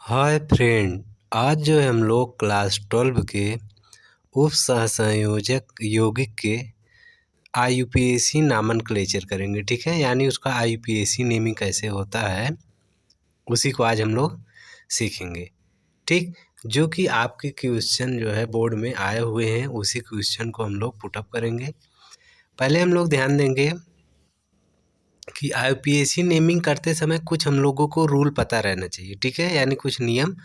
Hi friend. आज जो है हम लोग क्लास 12 के उप सहसंयोजक यौगिक के आईयूपीएसी नामनक्लेचर करेंगे। ठीक है, यानी उसका आईयूपीएसी नेमिंग कैसे होता है उसी को आज हम लोग सीखेंगे। ठीक, जो कि आपके क्वेश्चन जो है बोर्ड में आए हुए हैं उसी क्वेश्चन को हम लोग पुटअप करेंगे। पहले हम लोग ध्यान देंगे कि आईयूपीएसी नेमिंग करते समय कुछ हम लोगों को रूल पता रहना चाहिए। ठीक है, यानी कुछ नियम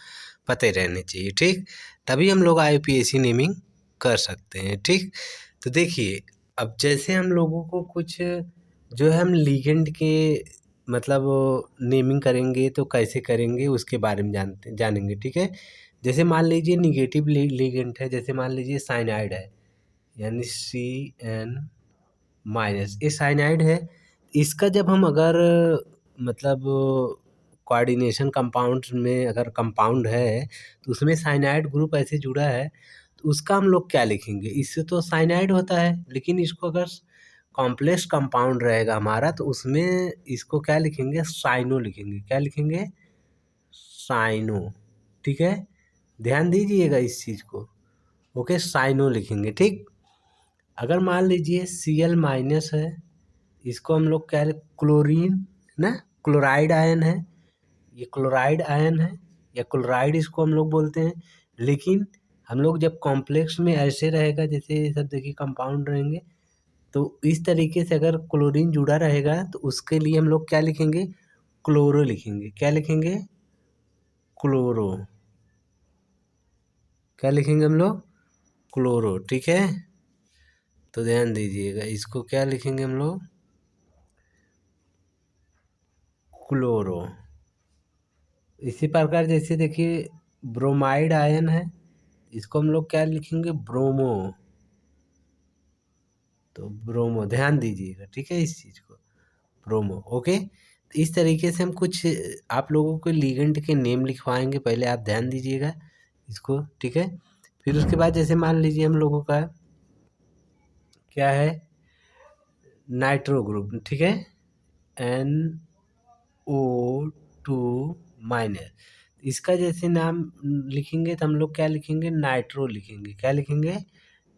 पते रहने चाहिए। ठीक, तभी हम लोग आईयूपीएसी नेमिंग कर सकते हैं। ठीक, तो देखिए, अब जैसे हम लोगों को कुछ जो है हम लिगेंड के मतलब नेमिंग करेंगे तो कैसे करेंगे उसके बारे में जानेंगे। ठीक है, जैसे मान लीजिए निगेटिव लिगेंड है, जैसे मान लीजिए साइनाइड है, यानी CN-, ये साइनाइड है। इसका जब हम अगर मतलब कोऑर्डिनेशन कंपाउंड में अगर कंपाउंड है तो उसमें साइनाइड ग्रुप ऐसे जुड़ा है तो उसका हम लोग क्या लिखेंगे? इससे तो साइनाइड होता है, लेकिन इसको अगर कॉम्प्लेक्स कंपाउंड रहेगा हमारा तो उसमें इसको क्या लिखेंगे? साइनो लिखेंगे। क्या लिखेंगे? साइनो। ठीक है, ध्यान दीजिएगा इस चीज़ को। ओके, साइनो लिखेंगे। ठीक, अगर मान लीजिए Cl- है, इसको हम लोग क्या क्लोरीन ना, क्लोराइड आयन है, ये क्लोराइड आयन है या क्लोराइड इसको हम लोग बोलते हैं। लेकिन हम लोग जब कॉम्प्लेक्स में ऐसे रहेगा, जैसे ये सब देखिए कंपाउंड रहेंगे, तो इस तरीके से अगर क्लोरीन जुड़ा रहेगा तो उसके लिए हम लोग क्या लिखेंगे? क्लोरो लिखेंगे। क्या लिखेंगे? क्लोरो। क्या लिखेंगे हम लोग? क्लोरो। ठीक है, तो ध्यान दीजिएगा, इसको क्या लिखेंगे हम लोग? क्लोरो। इसी प्रकार जैसे देखिए ब्रोमाइड आयन है, इसको हम लोग क्या लिखेंगे? ब्रोमो। तो ब्रोमो, ध्यान दीजिएगा। ठीक है, इस चीज़ को ब्रोमो। ओके, तो इस तरीके से हम कुछ आप लोगों को लिगेंड के नेम लिखवाएंगे, पहले आप ध्यान दीजिएगा इसको। ठीक है, फिर उसके बाद जैसे मान लीजिए हम लोगों का क्या है? Nitro group. ठीक है, NO2-, इसका जैसे नाम लिखेंगे तो हम लोग क्या लिखेंगे? नाइट्रो लिखेंगे। क्या लिखेंगे?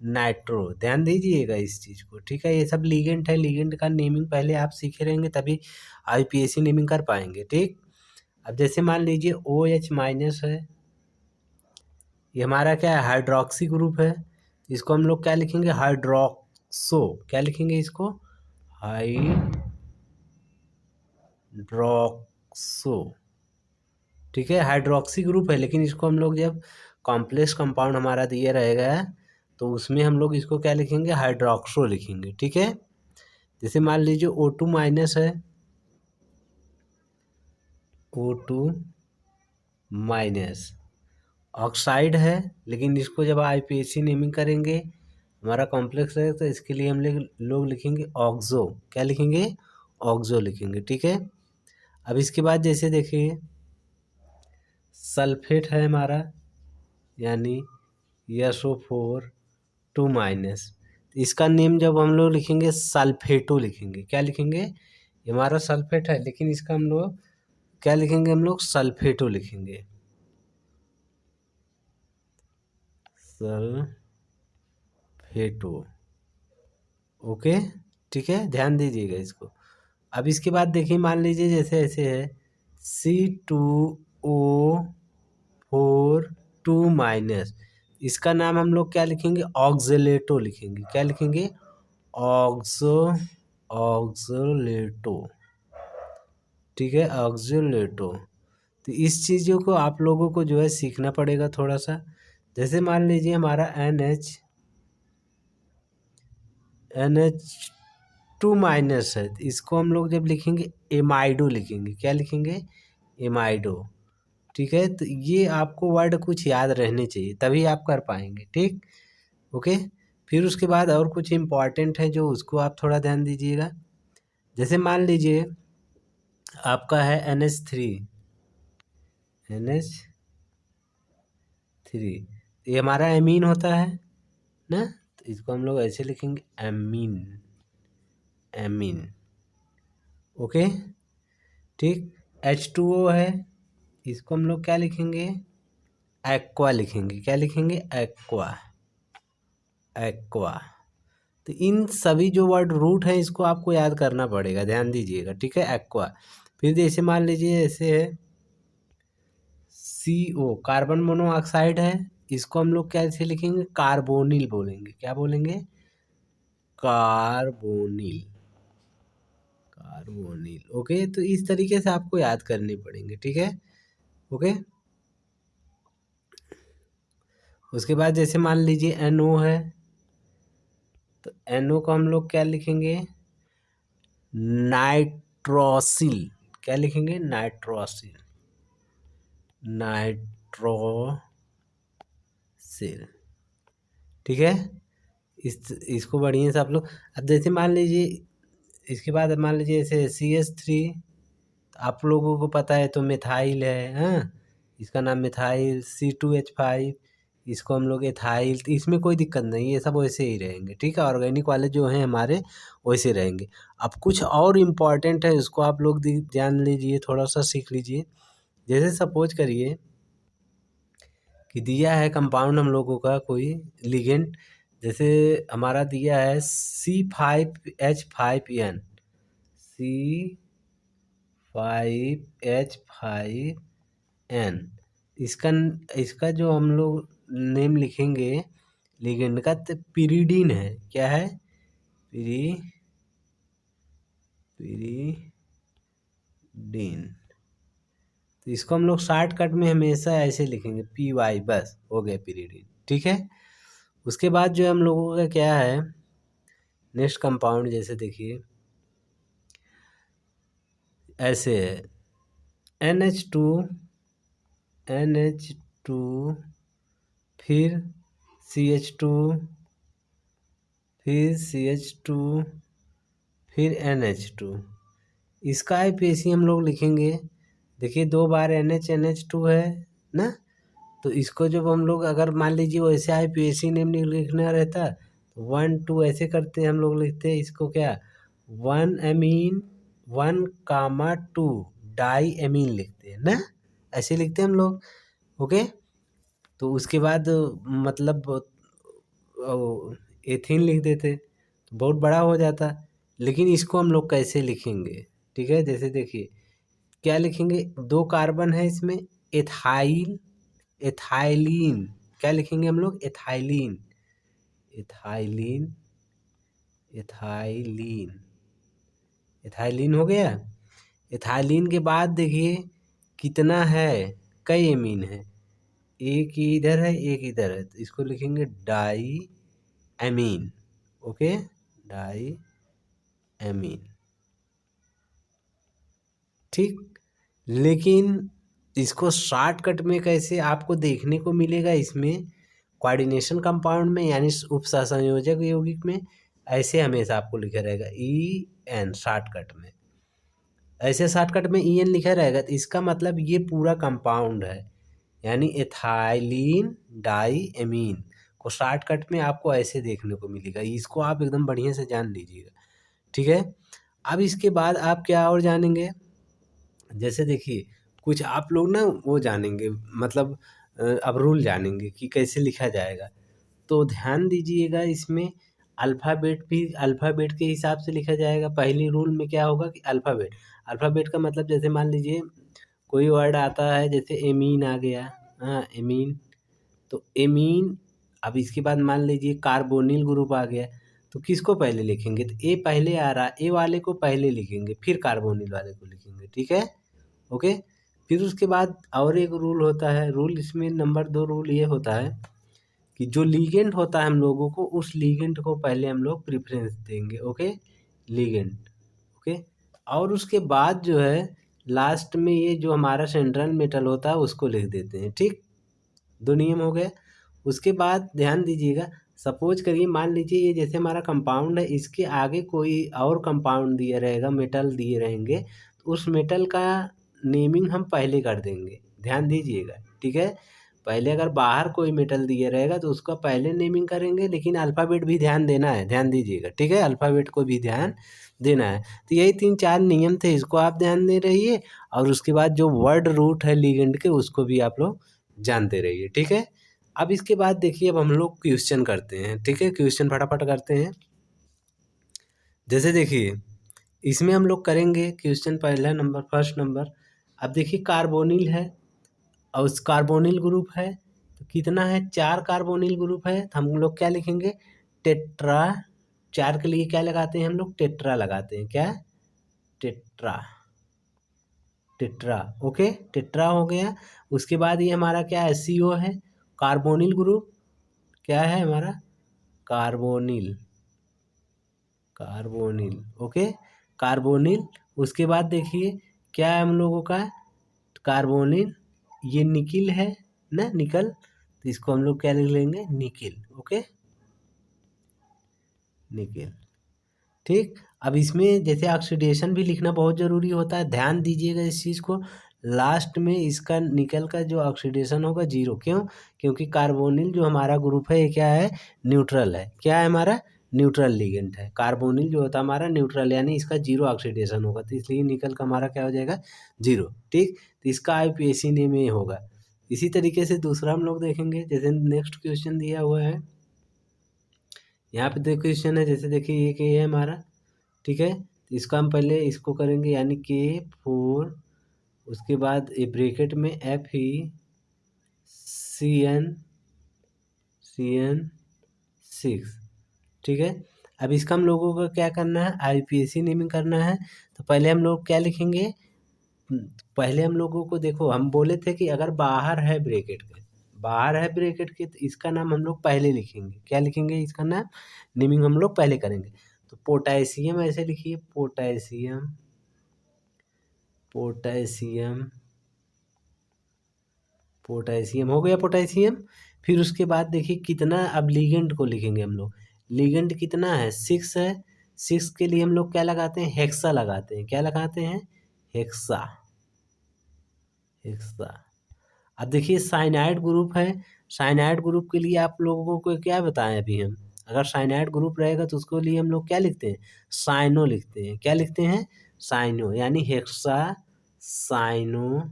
नाइट्रो। ध्यान दीजिएगा इस चीज़ को। ठीक है, ये सब लिगेंड है, लिगेंड का नेमिंग पहले आप सीखे रहेंगे तभी आईपीएसी नेमिंग कर पाएंगे। ठीक, अब जैसे मान लीजिए OH- है, ये हमारा क्या है? हाइड्रोक्सी ग्रुप है, इसको हम लोग क्या लिखेंगे? हाइड्रोक्सो। क्या लिखेंगे इसको? हाइड्रोक्सो। ठीक है, हाइड्रोक्सी ग्रुप है, लेकिन इसको हम लोग जब कॉम्प्लेक्स कंपाउंड हमारा दिया रहेगा तो उसमें हम लोग इसको क्या लिखेंगे? हाइड्रोक्सो लिखेंगे। ठीक है, जैसे मान लीजिए O2- है, O2- ऑक्साइड है, लेकिन इसको जब आईपीएसी नेमिंग करेंगे हमारा कॉम्प्लेक्स है तो इसके लिए हम लोग लिखेंगे ऑक्सो। क्या लिखेंगे? ऑक्सो लिखेंगे। ठीक है, अब इसके बाद जैसे देखिए सल्फेट है हमारा, यानी SO4-, इसका नेम जब हम लोग लिखेंगे सल्फेटो लिखेंगे। क्या लिखेंगे? ये हमारा सल्फेट है, लेकिन इसका हम लोग क्या लिखेंगे? हम लोग सल्फेटो लिखेंगे। सल्फेटो। ओके, ठीक है, ध्यान दीजिएगा इसको। अब इसके बाद देखिए मान लीजिए जैसे ऐसे है C2O4-, इसका नाम हम लोग क्या लिखेंगे? ऑक्जेलेटो लिखेंगे। क्या लिखेंगे? ऑक्सोलेटो। ठीक है, ऑक्सोलेटो। तो इस चीज़ों को आप लोगों को जो है सीखना पड़ेगा थोड़ा सा। जैसे मान लीजिए हमारा NH2- है, तो इसको हम लोग जब लिखेंगे एमाइडो लिखेंगे। क्या लिखेंगे? एमाइडो। ठीक है, तो ये आपको वर्ड कुछ याद रहने चाहिए तभी आप कर पाएंगे। ठीक, ओके, फिर उसके बाद और कुछ इम्पॉर्टेंट है जो उसको आप थोड़ा ध्यान दीजिएगा। जैसे मान लीजिए आपका है NH3, ये हमारा एमीन होता है ना, तो इसको हम लोग ऐसे लिखेंगे एमीन। एमीन। ओके, ठीक, H2O है, इसको हम लोग क्या लिखेंगे, एक्वा लिखेंगे। क्या लिखेंगे, एक्वा, एक्वा। तो इन सभी जो वर्ड रूट है इसको आपको याद करना पड़ेगा, ध्यान दीजिएगा, ठीक है। एक्वा, फिर जैसे मान लीजिए ऐसे है CO, कार्बन मोनोऑक्साइड है, इसको हम लोग कैसे लिखेंगे, कार्बोनिल बोलेंगे। क्या बोलेंगे, कार्बोनिल, कार्बोनिल। ओके, तो इस तरीके से आपको याद करने पड़ेंगे, ठीक है। ओके, उसके बाद जैसे मान लीजिए NO है, तो NO को हम लोग क्या लिखेंगे, नाइट्रोसिल। क्या लिखेंगे, नाइट्रोसिल, नाइट्रोसिल, ठीक है। इसको बढ़िया से आप लोग, अब जैसे मान लीजिए इसके बाद मान लीजिए जैसे CH3, आप लोगों को पता है तो मिथाइल है, हाँ, इसका नाम मिथाइल। C2H5, इसको हम लोग एथाइल। तो इसमें कोई दिक्कत नहीं, ये सब वैसे ही रहेंगे, ठीक है। ऑर्गेनिक वाले जो हैं हमारे वैसे रहेंगे। अब कुछ और इम्पॉर्टेंट है, उसको आप लोग जान लीजिए, थोड़ा सा सीख लीजिए। जैसे सपोज करिए कि दिया है कंपाउंड हम लोगों का कोई लिगेंड, जैसे हमारा दिया है C5H5N, C5H5N। इसका जो हम लोग नेम लिखेंगे लिगेंड का, तो पिरीडीन है। क्या है, पिरीडीन। तो इसको हम लोग शॉर्टकट में हमेशा ऐसे लिखेंगे, PY, बस हो गया पिरीडीन, ठीक है। उसके बाद जो हम लोगों का क्या है नेक्स्ट कंपाउंड, जैसे देखिए ऐसे है NH2, फिर CH2, फिर CH2, फिर NH2। इसका IPAC हम लोग लिखेंगे, देखिए 2 बार NH2 है ना। तो इसको जब हम लोग अगर मान लीजिए वैसे IPAC नेम लिखना रहता, 1 2 ऐसे करते हम लोग लिखते हैं इसको, क्या 1 एमीन 1,2 डाई एमीन लिखते हैं ना, ऐसे लिखते हैं हम लोग। ओके, तो उसके बाद मतलब एथीन लिख देते तो बहुत बड़ा हो जाता। लेकिन इसको हम लोग कैसे लिखेंगे, ठीक है। जैसे देखिए क्या लिखेंगे, 2 कार्बन है इसमें, एथाइल, एथाइलीन। क्या लिखेंगे हम लोग, एथाइलीन, एथाइलीन, एथाइलीन, एथाइलीन हो गया। एथाइलीन के बाद देखिए कितना है, कई एमीन है, एक इधर है एक इधर है, तो इसको लिखेंगे diamine. Okay, diamine, ठीक। लेकिन इसको शॉर्टकट में कैसे आपको देखने को मिलेगा, इसमें कोऑर्डिनेशन कंपाउंड में यानी उप सहसंयोजक यौगिक में ऐसे हमेशा आपको लिखा रहेगा EN, शॉर्टकट में ऐसे, शॉर्टकट में EN लिखा रहेगा। तो इसका मतलब ये पूरा कंपाउंड है, यानी एथाइलीन डाई एमीन को शॉर्टकट में आपको ऐसे देखने को मिलेगा। इसको आप एकदम बढ़िया से जान लीजिएगा, ठीक है। अब इसके बाद आप क्या और जानेंगे, जैसे देखिए कुछ आप लोग ना वो जानेंगे, मतलब अब रूल जानेंगे कि कैसे लिखा जाएगा। तो ध्यान दीजिएगा, इसमें अल्फ़ाबेट भी अल्फ़ाबेट के हिसाब से लिखा जाएगा। पहली रूल में क्या होगा कि अल्फ़ाबेट, अल्फ़ाबेट का मतलब जैसे मान लीजिए कोई वर्ड आता है, जैसे एमीन आ गया, हाँ एमीन, तो एमीन। अब इसके बाद मान लीजिए कार्बोनिल ग्रुप आ गया, तो किसको पहले लिखेंगे, तो ए पहले आ रहा, ए वाले को पहले लिखेंगे, फिर कार्बोनिल वाले को लिखेंगे, ठीक है। ओके, फिर उसके बाद और एक रूल होता है, रूल इसमें नंबर 2 रूल ये होता है कि जो लीगेंड होता है हम लोगों को, उस लीगेंड को पहले हम लोग प्रेफरेंस देंगे। Okay, ligand, okay. और उसके बाद जो है लास्ट में ये जो हमारा सेंट्रल मेटल होता है उसको लिख देते हैं, ठीक। 2 नियम हो गए। उसके बाद ध्यान दीजिएगा, सपोज करिए मान लीजिए ये जैसे हमारा कंपाउंड है, इसके आगे कोई और कंपाउंड दिया रहेगा, मेटल दिए रहेंगे, तो उस मेटल का नेमिंग हम पहले कर देंगे, ध्यान दीजिएगा, ठीक है। पहले अगर बाहर कोई मेटल दिया रहेगा तो उसका पहले नेमिंग करेंगे, लेकिन अल्फ़ाबेट भी ध्यान देना है, ध्यान दीजिएगा, ठीक है? अल्फ़ाबेट को भी ध्यान देना है। तो यही 3-4 नियम थे, इसको आप ध्यान दे रहिए और उसके बाद जो वर्ड रूट है लिगेंड के उसको भी आप लोग जानते रहिए, ठीक है? अब इसके बाद देखिए, अब हम लोग क्वेश्चन करते हैं, ठीक है? क्वेश्चन फटाफट करते हैं। जैसे देखिए, इसमें हम लोग करेंगे क्वेश्चन पहला नंबर, फर्स्ट नंबर। अब देखिए कार्बोनिल है और उस कार्बोनिल ग्रुप है, तो कितना है? 4 कार्बोनिल ग्रुप है, तो हम लोग क्या लिखेंगे? टेट्रा। 4 के लिए क्या लगाते हैं हम लोग? टेट्रा लगाते हैं। क्या? टेट्रा। टेट्रा, ओके, टेट्रा हो गया। उसके बाद ये हमारा क्या है? CO है, कार्बोनिल ग्रुप। क्या है हमारा? कार्बोनिल। Carbonyl, okay, carbonyl. उसके बाद देखिए क्या है हम लोगों का? कार्बोनिल। ये निकिल है ना, निकल, तो इसको हम लोग क्या लिख लेंगे? निकिल, ओके, निकिल, ठीक। अब इसमें जैसे ऑक्सीडेशन भी लिखना बहुत ज़रूरी होता है, ध्यान दीजिएगा इस चीज़ को। लास्ट में इसका निकल का जो ऑक्सीडेशन होगा 0, क्यों? क्योंकि कार्बोनिल जो हमारा ग्रुप है ये क्या है? न्यूट्रल है। क्या है हमारा? न्यूट्रल लिगेंड है। कार्बोनिल जो होता है हमारा न्यूट्रल, यानी इसका 0 ऑक्सीडेशन होगा, तो इसलिए निकल का हमारा क्या हो जाएगा? 0, ठीक। तो इसका IUPAC नेम ये होगा। इसी तरीके से दूसरा हम लोग देखेंगे, जैसे नेक्स्ट क्वेश्चन दिया हुआ है, यहाँ पे देखो क्वेश्चन है, जैसे देखिए ये क्या है हमारा, ठीक है? तो इसका हम पहले इसको करेंगे, यानी K4, उसके बाद ये ब्रैकेट में FeCN6, ठीक है? अब इसका हम लोगों को क्या करना है? IUPAC नेमिंग करना है। तो पहले हम लोग क्या लिखेंगे? पहले हम लोगों को देखो, हम बोले थे कि अगर बाहर है ब्रैकेट के, बाहर है ब्रैकेट के, तो इसका नाम हम लोग पहले लिखेंगे। क्या लिखेंगे? इसका नाम नेमिंग हम लोग पहले करेंगे। तो पोटेशियम ऐसे लिखिए, पोटेशियम, पोटेशियम, पोटेशियम हो गया, पोटेशियम। फिर उसके बाद देखिए कितना, अब लिगेंड को लिखेंगे हम लोग। लिगेंड कितना है? 6 है। 6 के लिए हम लोग क्या लगाते हैं? हेक्सा लगाते हैं। क्या लगाते हैं? Hexa, hexa. अब देखिए साइनाइड ग्रुप है, साइनाइड ग्रुप के लिए आप लोगों को क्या बताएं अभी हम? अगर साइनाइड ग्रुप रहेगा तो उसके लिए हम लोग क्या लिखते हैं? साइनो लिखते हैं। क्या लिखते हैं? साइनो, यानी हेक्सा साइनो,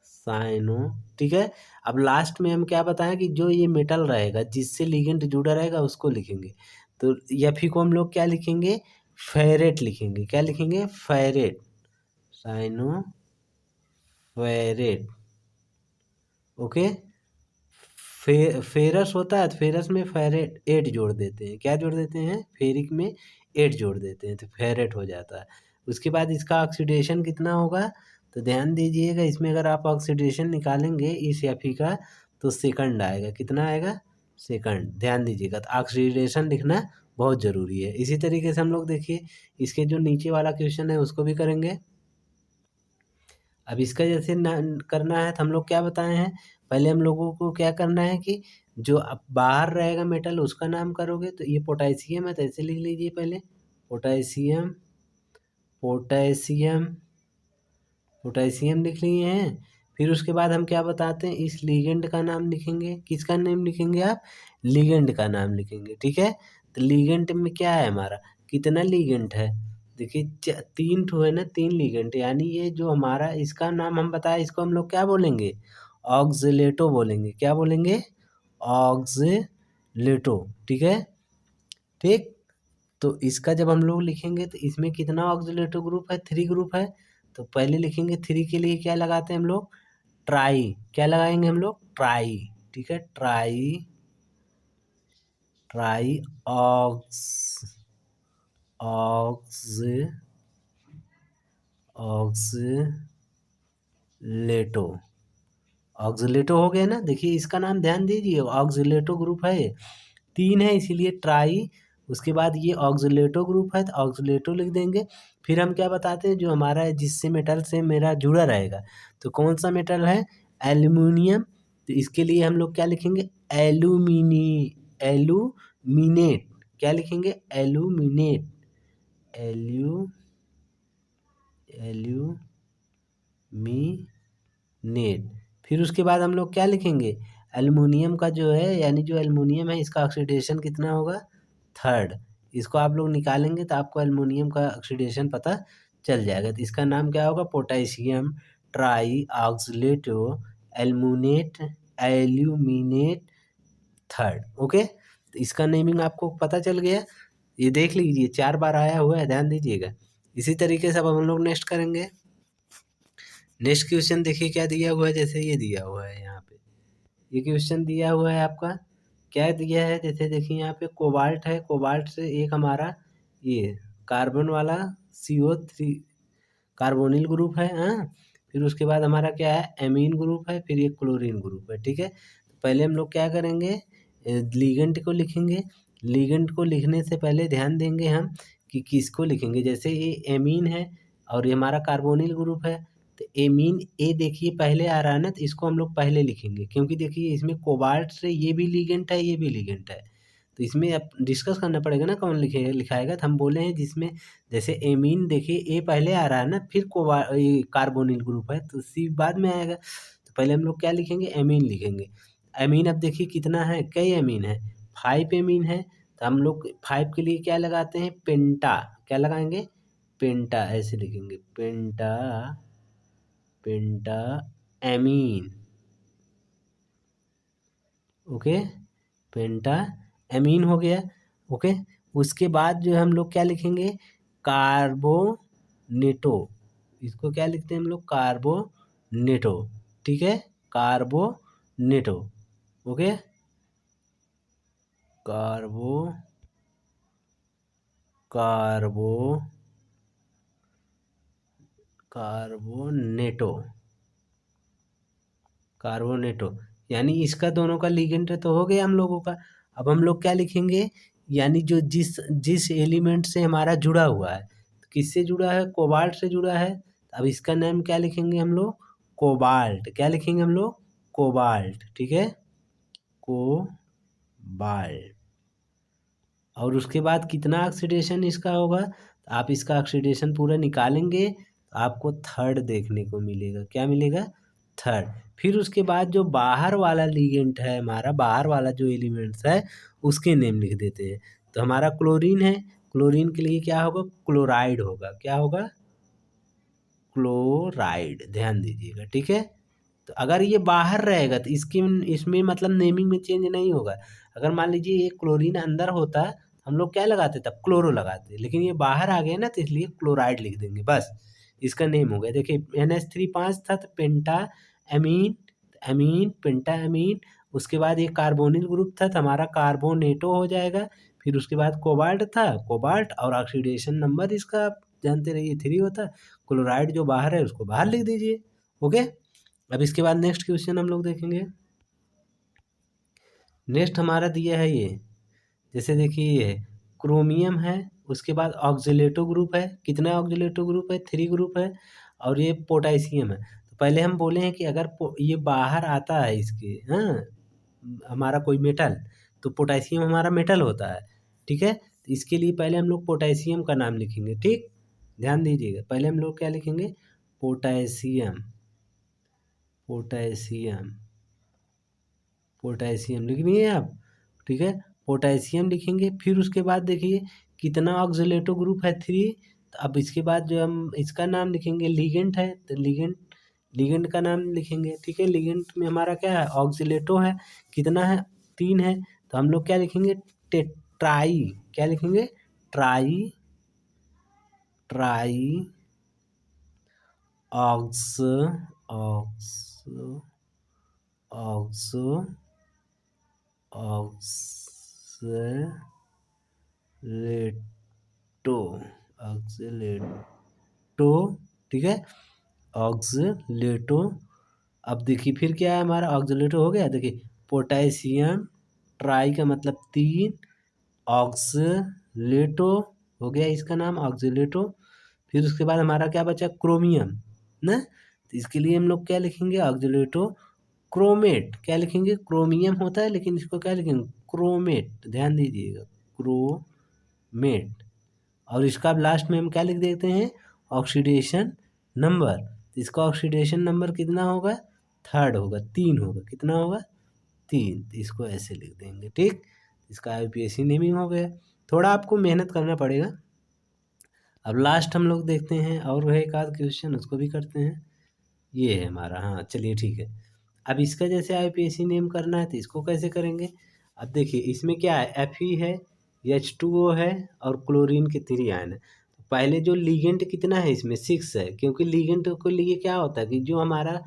साइनो, ठीक है। अब लास्ट में हम क्या बताएं कि जो ये मेटल रहेगा जिससे लिगेंड जुड़ा रहेगा उसको लिखेंगे। तो Fe को हम लोग क्या लिखेंगे? फेरेट लिखेंगे। क्या लिखेंगे? Ferrate, cyano ferrate, okay. Ferrous होता है तो फेरस में फेरेट 8 जोड़ देते हैं। क्या जोड़ देते हैं? फेरिक में 8 जोड़ देते हैं तो फेरेट हो जाता है। उसके बाद इसका ऑक्सीडेशन कितना होगा? तो ध्यान दीजिएगा, इसमें अगर आप ऑक्सीडेशन निकालेंगे इस Fe का तो सेकंड आएगा। कितना आएगा? सेकंड, ध्यान दीजिएगा। तो ऑक्सीडेशन लिखना बहुत ज़रूरी है। इसी तरीके से हम लोग देखिए इसके जो नीचे वाला क्वेश्चन है उसको भी करेंगे। अब इसका जैसे करना है तो हम लोग क्या बताए हैं? पहले हम लोगों को क्या करना है कि जो अब बाहर रहेगा मेटल उसका नाम करोगे, तो ये पोटेशियम है तो ऐसे लिख लीजिए पहले, पोटेशियम, पोटेशियम, पोटेशियम लिख लिए हैं। फिर उसके बाद हम क्या बताते हैं? इस लिगेंड का नाम लिखेंगे। किसका नाम लिखेंगे आप? लिगेंड का नाम लिखेंगे, ठीक है। तो लिगेंड में क्या है हमारा? कितना लिगेंड है? देखिए 3 ठो है ना, 3 लिगेंड, यानी ये जो हमारा इसका नाम हम बताए, इसको हम लोग क्या बोलेंगे? ऑक्सीलेटो बोलेंगे। क्या बोलेंगे? ऑक्सीलेटो, ठीक है, ठीक। तो इसका जब हम लोग लिखेंगे तो इसमें कितना ऑक्सीलेटो ग्रुप है? 3 ग्रुप है। तो पहले लिखेंगे 3 के लिए क्या लगाते हैं हम लोग? ट्राई। क्या लगाएंगे हम लोग? ट्राई, ठीक है, try, tri ox, ox, oxalato, ऑक्सीलेटो हो गया ना। देखिए इसका नाम ध्यान दीजिए, ऑक्सीलेटो ग्रुप है, 3 है इसीलिए ट्राई। उसके बाद ये ऑक्सीलेटो ग्रुप है तो ऑक्सीलेटो लिख देंगे। फिर हम क्या बताते हैं? जो हमारा है जिससे मेटल से मेरा जुड़ा रहेगा, तो कौन सा मेटल है? एल्यूमिनियम। तो इसके लिए हम लोग क्या लिखेंगे? एल्यूमिनेट। क्या लिखेंगे? एल्यूमिनेट, एल्यूमिनेट, फिर उसके बाद हम लोग क्या लिखेंगे, एल्युमिनियम का जो है, यानी जो एल्युमिनियम है इसका ऑक्सीडेशन कितना होगा, 3rd। इसको आप लोग निकालेंगे तो आपको एल्युमिनियम का ऑक्सीडेशन पता चल जाएगा। तो इसका नाम क्या होगा, potassium try ऑक्सलेटो aluminate 3rd। Okay, तो इसका नेमिंग आपको पता चल गया। ये देख लीजिए 4 बार आया हुआ है, ध्यान दीजिएगा। इसी तरीके से अब हम लोग नेक्स्ट करेंगे। नेक्स्ट क्वेश्चन देखिए क्या दिया हुआ है, जैसे ये दिया हुआ है यहाँ पे, ये क्वेश्चन दिया हुआ है आपका, क्या दिया है, जैसे देखिए यहाँ पे कोबाल्ट है, कोबाल्ट से एक हमारा ये कार्बन वाला CO3 कार्बोनिल ग्रुप है, हाँ। फिर उसके बाद हमारा क्या है, एमीन ग्रुप है, फिर ये क्लोरीन ग्रुप है, ठीक है। तो पहले हम लोग क्या करेंगे, लिगेंड को लिखेंगे। लिगेंड को लिखने से पहले ध्यान देंगे हम कि किसको लिखेंगे, जैसे ये एमीन है और ये हमारा कार्बोनिल ग्रुप है, तो एमीन ए देखिए पहले आ रहा है ना, तो इसको हम लोग पहले लिखेंगे, क्योंकि देखिए इसमें कोबाल्ट से ये भी लिगेंड है, ये भी लिगेंड है। तो इसमें अब डिस्कस करना पड़ेगा ना कौन लिखाएगा। तो हम बोले हैं जिसमें जैसे एमीन देखिए ए पहले आ रहा है ना, फिर ये कार्बोनिल ग्रुप है, तो सी बाद में आएगा। तो पहले हम लोग क्या लिखेंगे, एमीन लिखेंगे। एमीन अब देखिए कितना है, कई एमीन है, 5 एमीन है। तो हम लोग 5 के लिए क्या लगाते हैं, पेंटा, क्या लगाएंगे, पेंटा, ऐसे लिखेंगे, पेंटा, पेंटा एमीन। ओके, पेंटा एमीन हो गया। ओके, उसके बाद जो है हम लोग क्या लिखेंगे, कार्बोनेटो। इसको क्या लिखते हैं हम लोग, कार्बोनेटो, ठीक है, कार्बोनेटो। ओके, कार्बो कार्बो कार्बोनेटो, कार्बोनेटो, यानी इसका दोनों का लिगेंड तो हो गया हम लोगों का। अब हम लोग क्या लिखेंगे, यानी जो जिस जिस एलिमेंट से हमारा जुड़ा हुआ है, किससे जुड़ा है, कोबाल्ट से जुड़ा है। अब इसका नाम क्या लिखेंगे हम लोग, कोबाल्ट, क्या लिखेंगे हम लोग, कोबाल्ट, ठीक है, कोबाल्ट। और उसके बाद कितना ऑक्सीडेशन इसका होगा, तो आप इसका ऑक्सीडेशन पूरा निकालेंगे तो आपको 3rd देखने को मिलेगा, क्या मिलेगा, 3rd। फिर उसके बाद जो बाहर वाला लिगेंड है हमारा, बाहर वाला जो एलिमेंट्स है उसके नेम लिख देते हैं। तो हमारा क्लोरीन है, क्लोरीन के लिए क्या होगा, क्लोराइड होगा, क्या होगा, क्लोराइड, ध्यान दीजिएगा, ठीक है। तो अगर ये बाहर रहेगा तो इसमें मतलब नेमिंग में चेंज नहीं होगा। अगर मान लीजिए ये क्लोरीन अंदर होता, हम लोग क्या लगाते, तब क्लोरो लगाते, लेकिन ये बाहर आ गए ना, तो इसलिए क्लोराइड लिख देंगे, बस इसका नेम हो गया। देखिए NH3 5 था, तो पेंटा एमीन, एमीन पेंटा एमीन। उसके बाद ये कार्बोनिल ग्रुप था, तो हमारा कार्बोनेटो हो जाएगा। फिर उसके बाद कोबाल्ट था, कोबाल्ट, और ऑक्सीडेशन नंबर इसका आप जानते रहिए 3 होता। क्लोराइड जो बाहर है उसको बाहर लिख दीजिए। ओके, अब इसके बाद नेक्स्ट क्वेश्चन हम लोग देखेंगे। नेक्स्ट हमारा दिया है ये, जैसे देखिए ये है, क्रोमियम है, उसके बाद ऑक्सीलेटो ग्रुप है, कितना ऑक्सीलेटो ग्रुप है, 3 ग्रुप है, और ये पोटेशियम है। तो पहले हम बोले हैं कि अगर ये बाहर आता है इसके, हाँ, हमारा कोई मेटल, तो पोटेशियम हमारा मेटल होता है, ठीक है। तो इसके लिए पहले हम लोग पोटेशियम का नाम लिखेंगे, ठीक, ध्यान दीजिएगा। पहले हम लोग क्या लिखेंगे, पोटेशियम, पोटेशियम, पोटेशियम लिख लिए आप, ठीक है, पोटेशियम लिखेंगे। फिर उसके बाद देखिए कितना ऑक्सीलेटो ग्रुप है, 3। तो अब इसके बाद जो हम इसका नाम लिखेंगे, लिगेंड है, तो लिगेंड, लिगेंड का नाम लिखेंगे, ठीक है। लिगेंड में हमारा क्या है, ऑक्सीलेटो है, कितना है, 3 है। तो हम लोग क्या लिखेंगे, ट्राई, क्या लिखेंगे, tri, tri ox ox ox oxalato, oxalato, ठीक है, ऑक्सीलेटो। अब देखिए फिर क्या है हमारा, ऑक्सीलेटो हो गया, देखिए पोटेशियम ट्राई का मतलब 3, ऑक्सीलेटो हो गया इसका नाम, ऑक्सीलेटो। फिर उसके बाद हमारा क्या बचा, क्रोमियम ना, तो इसके लिए हम लोग क्या लिखेंगे, ऑक्सीलेटो क्रोमेट, क्या लिखेंगे, क्रोमियम होता है लेकिन इसको क्या लिखेंगे, क्रोमेट, ध्यान दीजिएगा, क्रोमेट। और इसका अब लास्ट में हम क्या लिख देते हैं, ऑक्सीडेशन नंबर। तो इसका ऑक्सीडेशन नंबर कितना होगा, थर्ड होगा, 3 होगा, कितना होगा 3, तो इसको ऐसे लिख देंगे। ठीक, इसका IUPAC नेमिंग हो गया। थोड़ा आपको मेहनत करना पड़ेगा। अब लास्ट हम लोग देखते हैं और है एक आध क्वेश्चन, उसको भी करते हैं। ये है हमारा, हाँ चलिए ठीक है। अब इसका जैसे IUPAC नेम करना है तो इसको कैसे करेंगे। अब देखिए इसमें क्या है, Fe है, H2O है और क्लोरीन के 3 आयन है। पहले जो लीगेंट कितना है इसमें 6 है, क्योंकि लीगेंट के लिए क्या होता है कि जो हमारा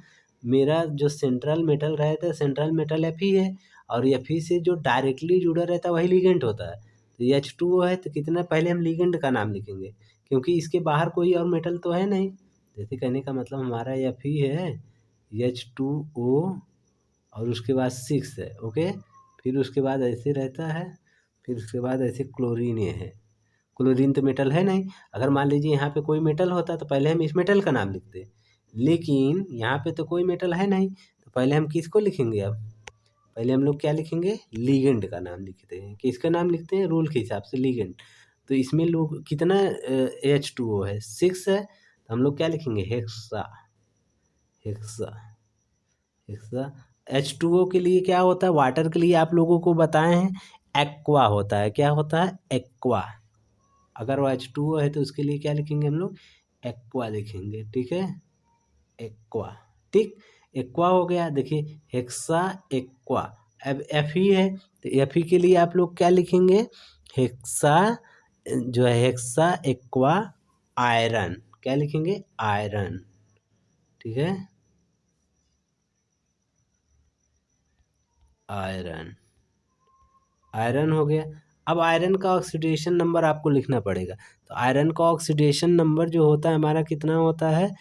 मेरा जो सेंट्रल मेटल रहता है, सेंट्रल मेटल Fe है और Fe से जो डायरेक्टली जुड़ा रहता है वही लीगेंट होता है। तो H2O है तो कितना, पहले हम लीगेंट का नाम लिखेंगे क्योंकि इसके बाहर कोई और मेटल तो है नहीं। जैसे कहने का मतलब हमारा Fe है, H2O और उसके बाद 6 है, ओके। फिर उसके बाद ऐसे रहता है, फिर उसके बाद ऐसे क्लोरीन ये है। क्लोरीन तो मेटल है नहीं, अगर मान लीजिए यहाँ पे कोई मेटल होता तो पहले हम इस मेटल का नाम लिखते, लेकिन यहाँ पे तो कोई मेटल है नहीं, तो पहले हम किसको लिखेंगे। अब पहले हम लोग क्या लिखेंगे, लीगेंड का नाम लिखते हैं। किसका नाम लिखते हैं, रूल के हिसाब से लीगेंड। तो इसमें लोग कितना H2O है 6 है, तो हम लोग क्या लिखेंगे, हेक्सा। Hexa, hexa. H2O के लिए क्या होता है, वाटर के लिए आप लोगों को बताए हैं एक्वा होता है। क्या होता है, एक्वा। अगर वो H2O है तो उसके लिए क्या लिखेंगे हम लोग, एक्वा लिखेंगे। ठीक है, एक्वा। ठीक, एक्वा हो गया। देखिए हेक्सा एक्वा। अब Fe है तो Fe के लिए आप लोग क्या लिखेंगे, हेक्सा, जो है हेक्सा एक्वा आयरन। क्या लिखेंगे, आयरन। ठीक है, आयरन, आयरन हो गया। अब आयरन का ऑक्सीडेशन नंबर आपको लिखना पड़ेगा। तो आयरन का ऑक्सीडेशन नंबर जो होता है हमारा कितना होता है,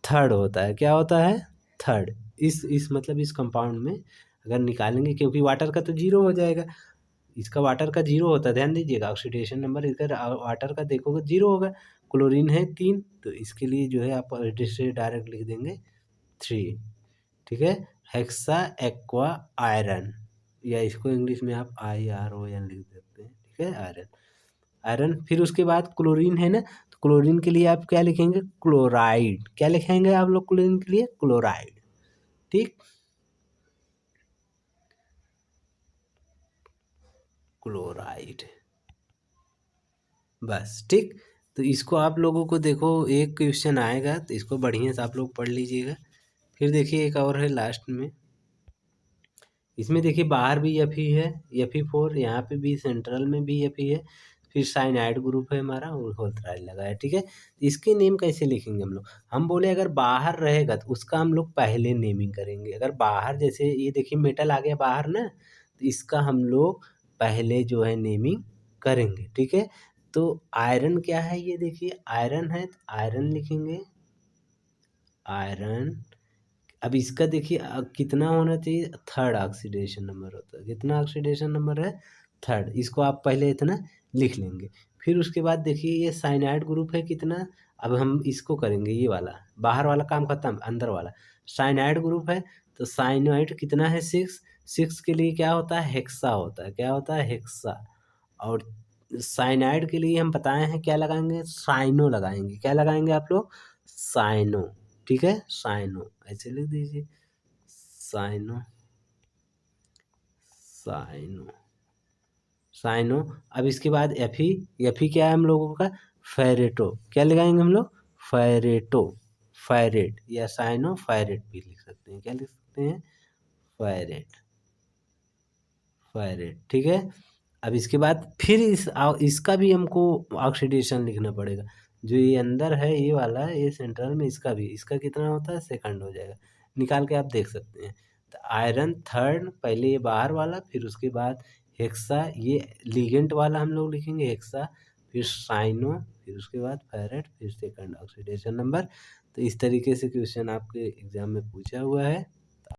थर्ड होता है। क्या होता है, थर्ड। इस मतलब इस कंपाउंड में अगर निकालेंगे, क्योंकि वाटर का तो जीरो हो जाएगा, इसका वाटर का जीरो होता है, ध्यान दीजिएगा। ऑक्सीडेशन नंबर इसका वाटर का देखोगे जीरो होगा। क्लोरीन है 3, तो इसके लिए जो है आप से डायरेक्ट लिख देंगे 3। ठीक है, हेक्सा एक्वा आयरन, या इसको इंग्लिश में आप IRON लिख सकते हैं। ठीक है, आयरन, आयरन। फिर उसके बाद क्लोरीन है ना, तो क्लोरीन के लिए आप क्या लिखेंगे, क्लोराइड। क्या लिखेंगे आप लोग क्लोरीन के लिए, क्लोराइड। ठीक, क्लोराइड, बस। ठीक, तो इसको आप लोगों को देखो एक क्वेश्चन आएगा तो इसको बढ़िया से आप लोग पढ़ लीजिएगा। फिर देखिए एक और है लास्ट में, इसमें देखिए बाहर भी Fe है, Fe4, यहाँ पे भी सेंट्रल में भी Fe है। फिर साइनाइड ग्रुप है हमारा और होल्थराइड लगा है। ठीक है, इसके नेम कैसे लिखेंगे हम लोग, हम बोले अगर बाहर रहेगा तो उसका हम लोग पहले नेमिंग करेंगे। अगर बाहर, जैसे ये देखिए मेटल आ गया बाहर ना, तो इसका हम लोग पहले जो है नेमिंग करेंगे। ठीक है, तो आयरन क्या है, ये देखिए आयरन है तो आयरन लिखेंगे, आयरन। अब इसका देखिए कितना होना चाहिए, थर्ड ऑक्सीडेशन नंबर होता है। कितना ऑक्सीडेशन नंबर है, थर्ड। इसको आप पहले इतना लिख लेंगे। फिर उसके बाद देखिए ये साइनाइड ग्रुप है कितना, अब हम इसको करेंगे, ये वाला बाहर वाला काम खत्म, अंदर वाला साइनाइड ग्रुप है। तो साइनाइड कितना है, 6। 6 के लिए क्या होता है, हेक्सा होता है। क्या होता है, हेक्सा। और साइनाइड के लिए हम बताए हैं क्या लगाएंगे, साइनो लगाएंगे। क्या लगाएंगे आप लोग, साइनो। ठीक है, साइनो ऐसे लिख दीजिए, साइनो, साइनो, साइनो। अब इसके बाद Fe क्या है हम लोगों का, फेरेटो। क्या लगाएंगे हम लोग, फेरेटो, फेरेट, या साइनो फेरेट भी लिख सकते हैं। क्या लिख सकते हैं, फेरेट, फेरेट। ठीक है, अब इसके बाद फिर इसका भी हमको ऑक्सीडेशन लिखना पड़ेगा। जो ये अंदर है ये वाला, ये सेंट्रल में, इसका भी, इसका कितना होता है, सेकंड हो जाएगा। निकाल के आप देख सकते हैं। तो आयरन थर्ड, पहले ये बाहर वाला, फिर उसके बाद हेक्सा, ये लीगेंट वाला हम लोग लिखेंगे हेक्सा, फिर साइनो, फिर उसके बाद फेरेट, फिर सेकंड ऑक्सीडेशन नंबर। तो इस तरीके से क्वेश्चन आपके एग्जाम में पूछा हुआ है।